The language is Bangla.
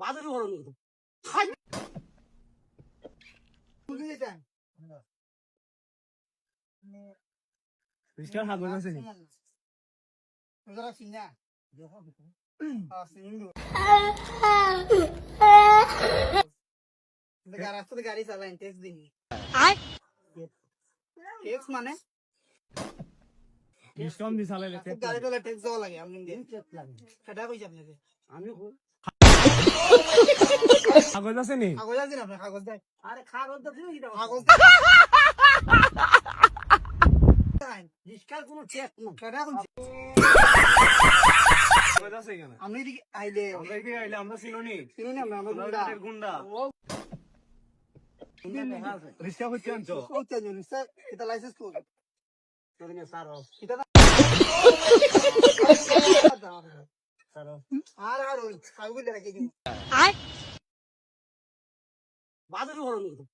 বাজারে বড় নিয়ে তো খাই বুঝে যেতেন রিস্টার হাগো আছে নি তোরা সিনা সিন্দু রাস্তাতে গাড়ি চালাইন ট্যাক্স দিন ট্যাক্স মানে ডিসকাউন্ট দি চালাইলে গাড়ি তোলা ট্যাক্স দেওয়া লাগে আপনি সেটা কইছি আপনাকে আমি কাগজ আছে নি কাগজ আছে না আপনার কাগজ দেয় আরে কাগজ তো দিও এটা কাগজ রিস্কার কোনো ট্যাক্স না সেটা কইছি কাগজ আছে কেন আমি এদিকে আইলে আমরা এদিকে আইলে আমরা চিনুনি চিনুনি আমরা গুন্ডা গুন্ডা রিস্কা হচ্ছে আনছো ও চেঞ্জ স্যার এটা লাইসেন্স কোড তোরে না স্যার এটা স্যার আর ওই কাগজ রাখি দিন বাজারে বড় নিয়ে তো